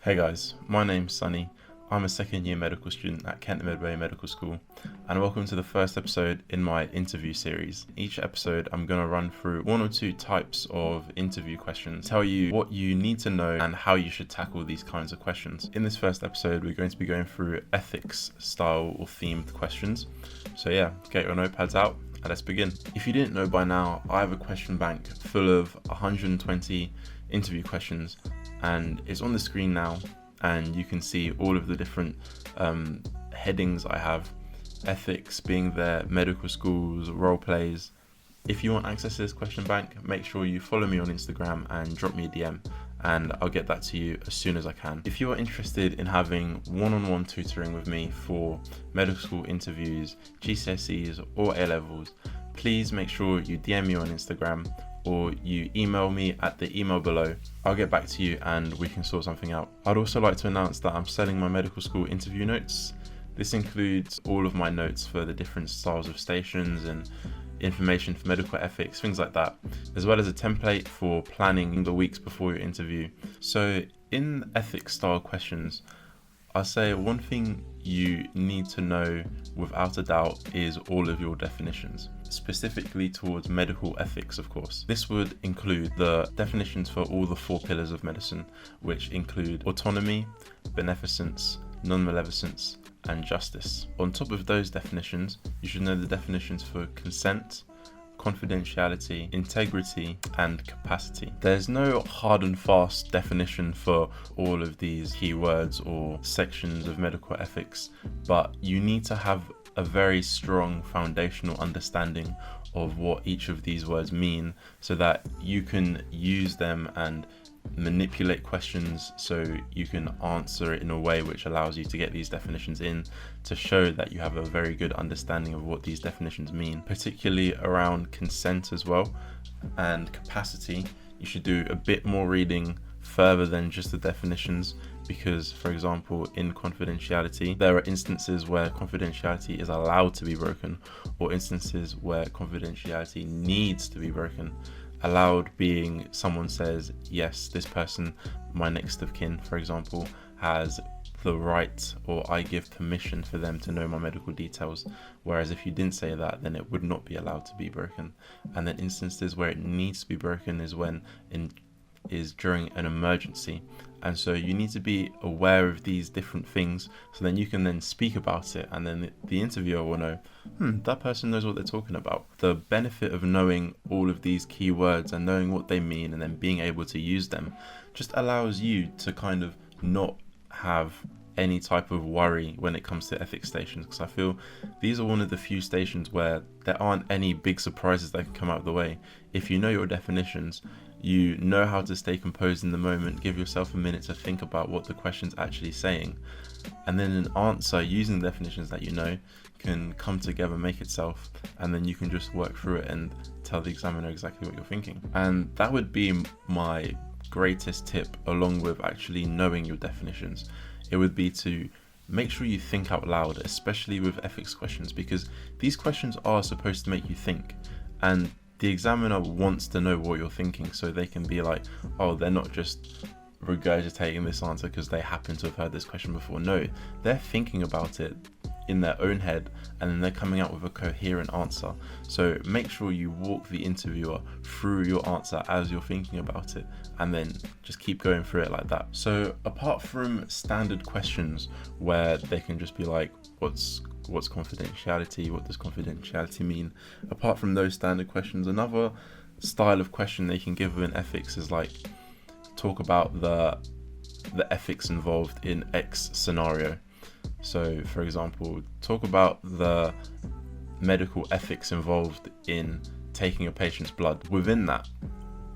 Hey guys, my name's Sunny. I'm a second year medical student at Kent Medway Medical School, and welcome to the first episode in my interview series. Each episode I'm going to run through one or two types of interview questions, tell you what you need to know and how you should tackle these kinds of questions. In this first episode we're going to be going through ethics style or themed questions. So yeah, get your notepads out and let's begin. If you didn't know by now, I have a question bank full of 120 interview questions, and it's on the screen now, and you can see all of the different headings I have. Ethics being there, medical schools, role plays. If you want access to this question bank, make sure you follow me on Instagram and drop me a DM, and I'll get that to you as soon as I can. If you are interested in having one-on-one tutoring with me for medical school interviews, GCSEs or A-levels, please make sure you DM me on Instagram or you email me at the email below. I'll get back to you and we can sort something out. I'd also like to announce that I'm selling my medical school interview notes. This includes all of my notes for the different styles of stations and information for medical ethics, things like that, as well as a template for planning the weeks before your interview. So in ethics style questions, I'll say one thing you need to know without a doubt is all of your definitions, specifically towards medical ethics, of course. This would include the definitions for all the 4 pillars of medicine, which include autonomy, beneficence, non-maleficence, and justice. On top of those definitions, you should know the definitions for consent, confidentiality, integrity, and capacity. There's no hard and fast definition for all of these keywords or sections of medical ethics, but you need to have a very strong foundational understanding of what each of these words mean so that you can use them and manipulate questions so you can answer it in a way which allows you to get these definitions in to show that you have a very good understanding of what these definitions mean, particularly around consent as well and capacity. You should do a bit more reading further than just the definitions, because for example in confidentiality there are instances where confidentiality is allowed to be broken or instances where confidentiality needs to be broken. Allowed being someone says, yes, this person, my next of kin, for example, has the right, or I give permission for them to know my medical details. Whereas if you didn't say that, then it would not be allowed to be broken. And then instances where it needs to be broken is when is during an emergency. And so you need to be aware of these different things so then you can then speak about it, and then the interviewer will know, that person knows what they're talking about. The benefit of knowing all of these keywords and knowing what they mean and then being able to use them just allows you to kind of not have any type of worry when it comes to ethics stations, because I feel these are one of the few stations where there aren't any big surprises that can come out of the way. If you know your definitions, you know how to stay composed in the moment, give yourself a minute to think about what the question's actually saying, and then an answer using the definitions that you know can come together, make itself, and then you can just work through it and tell the examiner exactly what you're thinking. And that would be my greatest tip, along with actually knowing your definitions. It would be to make sure you think out loud, especially with ethics questions, because these questions are supposed to make you think, and the examiner wants to know what you're thinking so they can be like, oh, they're not just regurgitating this answer because they happen to have heard this question before. No, they're thinking about it in their own head and then they're coming out with a coherent answer. So make sure you walk the interviewer through your answer as you're thinking about it, and then just keep going through it like that. So apart from standard questions where they can just be like, what's confidentiality, what does confidentiality mean, apart from those standard questions, another style of question they can give in ethics is like, talk about the ethics involved in X scenario. So for example, talk about the medical ethics involved in taking a patient's blood. Within that,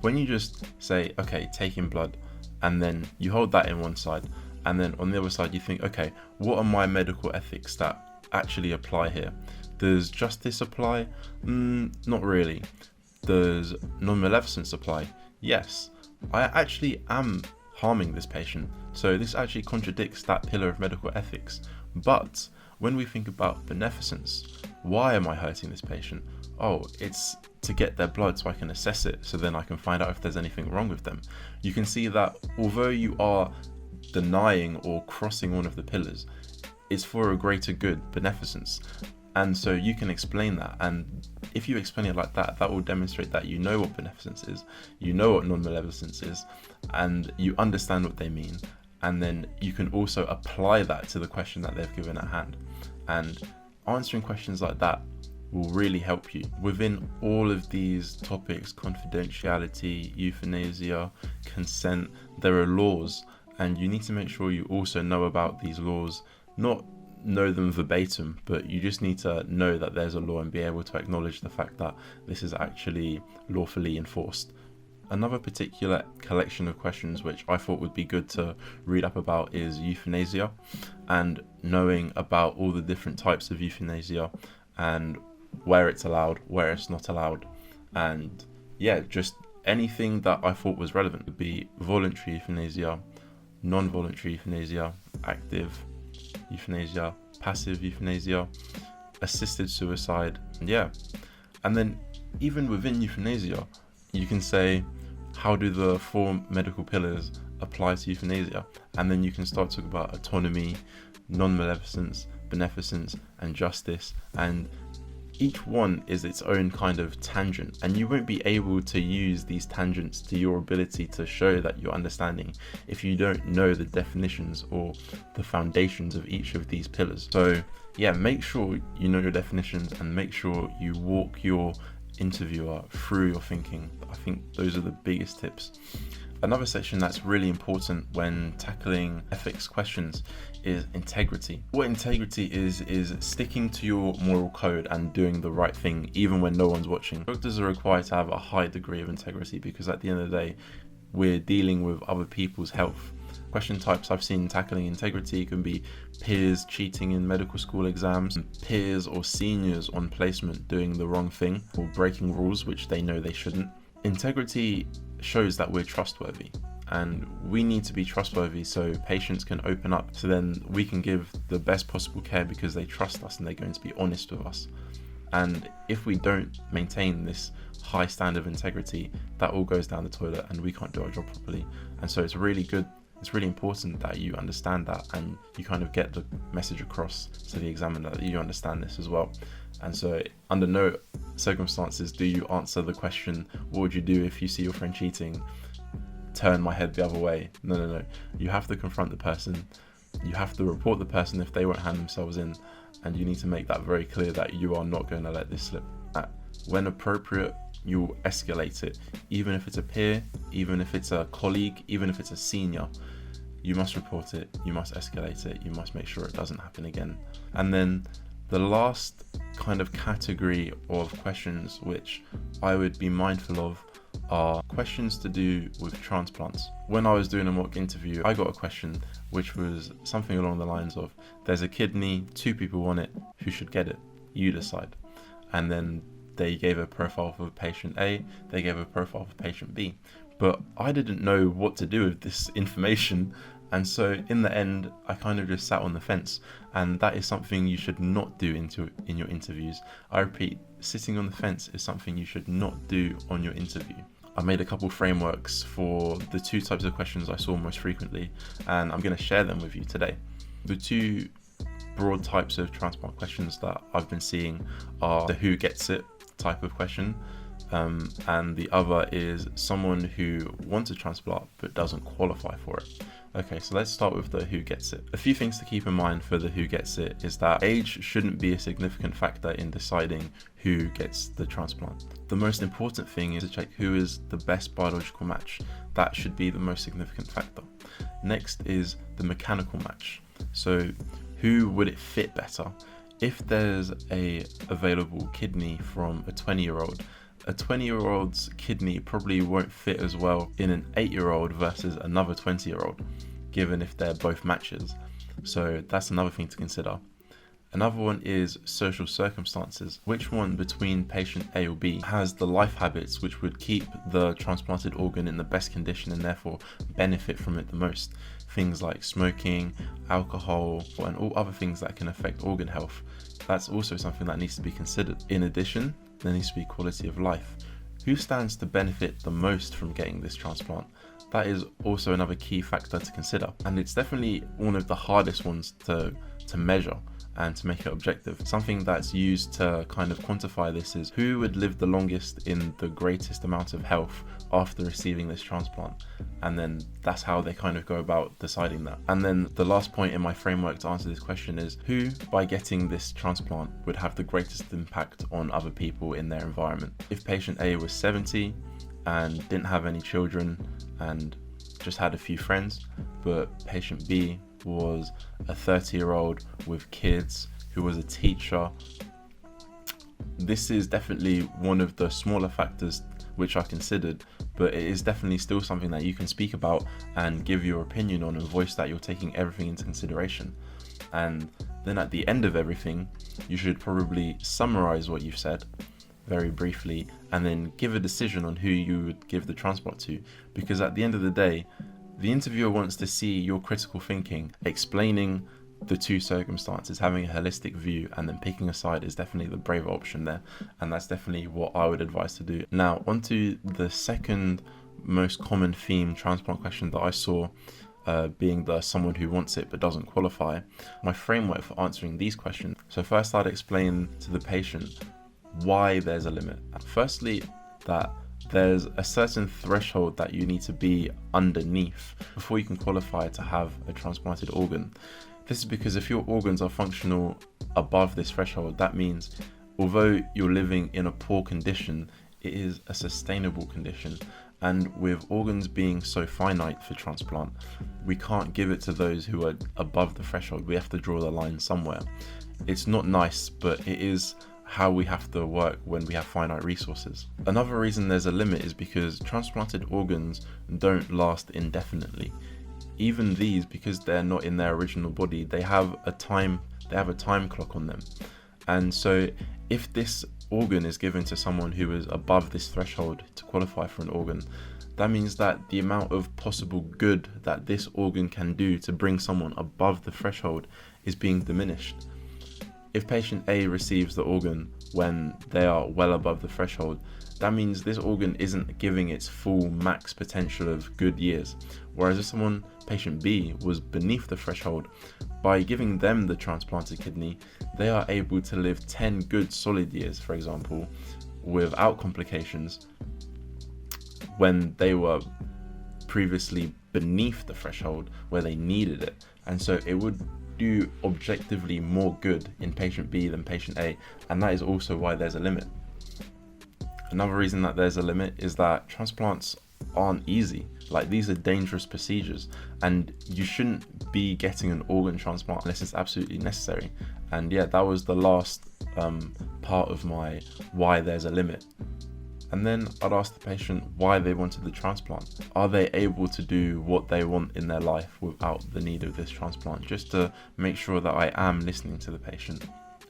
when you just say, okay, taking blood, and then you hold that in one side, and then on the other side you think, okay, what are my medical ethics that actually apply here? Does justice apply? Not really. Does non-maleficence apply? Yes. I actually am harming this patient, so this actually contradicts that pillar of medical ethics. But when we think about beneficence, why am I hurting this patient? Oh, it's to get their blood so I can assess it, so then I can find out if there's anything wrong with them. You can see that although you are denying or crossing one of the pillars is for a greater good, beneficence. And so you can explain that, and if you explain it like that, that will demonstrate that you know what beneficence is, you know what non-maleficence is, and you understand what they mean. And then you can also apply that to the question that they've given at hand. And answering questions like that will really help you. Within all of these topics, confidentiality, euthanasia, consent, there are laws, and you need to make sure you also know about these laws, not know them verbatim, but you just need to know that there's a law and be able to acknowledge the fact that this is actually lawfully enforced. Another particular collection of questions which I thought would be good to read up about is euthanasia, and knowing about all the different types of euthanasia and where it's allowed, where it's not allowed, and just anything that I thought was relevant would be voluntary euthanasia, non-voluntary euthanasia, active euthanasia, passive euthanasia, assisted suicide, and then even within euthanasia you can say, how do the 4 medical pillars apply to euthanasia? And then you can start talking about autonomy, non-maleficence, beneficence, and justice, and each one is its own kind of tangent, and you won't be able to use these tangents to your ability to show that you're understanding if you don't know the definitions or the foundations of each of these pillars. So make sure you know your definitions and make sure you walk your interviewer through your thinking. I think those are the biggest tips. Another section that's really important when tackling ethics questions is integrity. What integrity is sticking to your moral code and doing the right thing even when no one's watching. Doctors are required to have a high degree of integrity because at the end of the day, we're dealing with other people's health. Question types I've seen tackling integrity can be peers cheating in medical school exams, peers or seniors on placement doing the wrong thing or breaking rules which they know they shouldn't. Integrity shows that we're trustworthy, and we need to be trustworthy so patients can open up, so then we can give the best possible care because they trust us and they're going to be honest with us. And if we don't maintain this high standard of integrity, that all goes down the toilet and we can't do our job properly. And so it's really important that you understand that and you kind of get the message across to the examiner that you understand this as well. And so under no circumstances do you answer the question, what would you do if you see your friend cheating? Turn my head the other way. No. You have to confront the person. You have to report the person if they won't hand themselves in. And you need to make that very clear that you are not going to let this slip. When appropriate, you'll escalate it. Even if it's a peer, even if it's a colleague, even if it's a senior, you must report it, you must escalate it, you must make sure it doesn't happen again. And then the last kind of category of questions which I would be mindful of are questions to do with transplants. When I was doing a mock interview, I got a question which was something along the lines of, there's a kidney, 2 people want it, who should get it? You decide. And then they gave a profile for patient A, they gave a profile for patient B. But I didn't know what to do with this information, and so in the end I kind of just sat on the fence, and that is something you should not do in your interviews. I repeat, sitting on the fence is something you should not do on your interview. I made a couple frameworks for the 2 types of questions I saw most frequently, and I'm going to share them with you today. The 2 broad types of transplant questions that I've been seeing are the who gets it type of question, and the other is someone who wants a transplant but doesn't qualify for it. Okay, so let's start with the who gets it. A few things to keep in mind for the who gets it is that age shouldn't be a significant factor in deciding who gets the transplant. The most important thing is to check who is the best biological match. That should be the most significant factor. Next is the mechanical match. So who would it fit better? If there's a available kidney from a 20-year-old, a 20-year-old's kidney probably won't fit as well in an 8-year-old versus another 20-year-old, given if they're both matches. So that's another thing to consider. Another one is social circumstances. Which one between patient A or B has the life habits which would keep the transplanted organ in the best condition and therefore benefit from it the most? Things like smoking, alcohol, and all other things that can affect organ health. That's also something that needs to be considered. In addition, there needs to be quality of life. Who stands to benefit the most from getting this transplant? That is also another key factor to consider, and it's definitely one of the hardest ones to measure and to make it objective. Something that's used to kind of quantify this is who would live the longest in the greatest amount of health after receiving this transplant, and then that's how they kind of go about deciding that. And then the last point in my framework to answer this question is who, by getting this transplant, would have the greatest impact on other people in their environment. If patient A was 70 and didn't have any children and just had a few friends, but patient B was a 30-year-old with kids who was a teacher, this is definitely one of the smaller factors which are considered, but it is definitely still something that you can speak about and give your opinion on and voice that you're taking everything into consideration. And then at the end of everything, you should probably summarize what you've said very briefly and then give a decision on who you would give the transplant to, because at the end of the day, the interviewer wants to see your critical thinking, explaining the two circumstances, having a holistic view, and then picking a side is definitely the braver option there, and that's definitely what I would advise to do. Now, onto the second most common theme transplant question that I saw, being the someone who wants it but doesn't qualify. My framework for answering these questions. So first I'd explain to the patient why there's a limit. Firstly, that there's a certain threshold that you need to be underneath before you can qualify to have a transplanted organ. This is because if your organs are functional above this threshold, that means although you're living in a poor condition, it is a sustainable condition. And with organs being so finite for transplant, we can't give it to those who are above the threshold. We have to draw the line somewhere. It's not nice, but it is how we have to work when we have finite resources. Another reason there's a limit is because transplanted organs don't last indefinitely. Even these, because they're not in their original body, they have a time clock on them. And so if this organ is given to someone who is above this threshold to qualify for an organ, that means that the amount of possible good that this organ can do to bring someone above the threshold is being diminished. If patient A receives the organ when they are well above the threshold, that means this organ isn't giving its full max potential of good years. Whereas if patient B was beneath the threshold, by giving them the transplanted kidney, they are able to live 10 good solid years, for example, without complications, when they were previously beneath the threshold where they needed it. And so it would do objectively more good in patient B than patient A, and that is also why there's a limit. Another reason that there's a limit is that transplants aren't easy. Like, these are dangerous procedures, and you shouldn't be getting an organ transplant unless it's absolutely necessary. And yeah, that was the last part of my why there's a limit. And then I'd ask the patient why they wanted the transplant. Are they able to do what they want in their life without the need of this transplant? Just to make sure that I am listening to the patient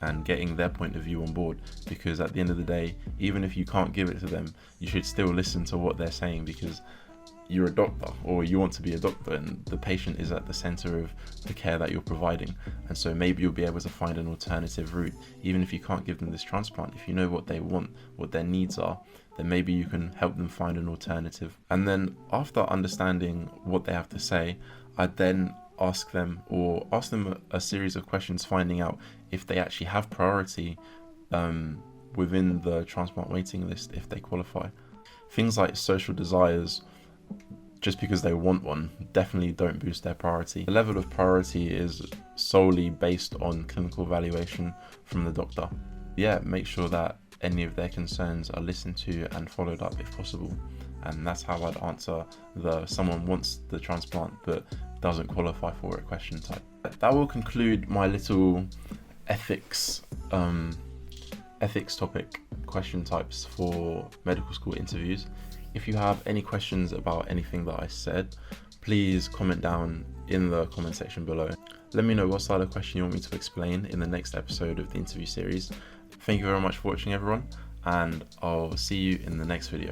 and getting their point of view on board. Because at the end of the day, even if you can't give it to them, you should still listen to what they're saying, because you're a doctor, or you want to be a doctor, and the patient is at the center of the care that you're providing. And so maybe you'll be able to find an alternative route. Even if you can't give them this transplant, if you know what they want, what their needs are, then maybe you can help them find an alternative. And then after understanding what they have to say, I'd then ask them a series of questions, finding out if they actually have priority within the transplant waiting list if they qualify. Things like social desires, just because they want one, definitely don't boost their priority. The level of priority is solely based on clinical evaluation from the doctor. Yeah, make sure that any of their concerns are listened to and followed up if possible. And that's how I'd answer the someone wants the transplant but doesn't qualify for it question type. That will conclude my little ethics topic question types for medical school interviews. If you have any questions about anything that I said, please comment down in the comment section below. Let me know what style of question you want me to explain in the next episode of the interview series. Thank you very much for watching, everyone, and I'll see you in the next video.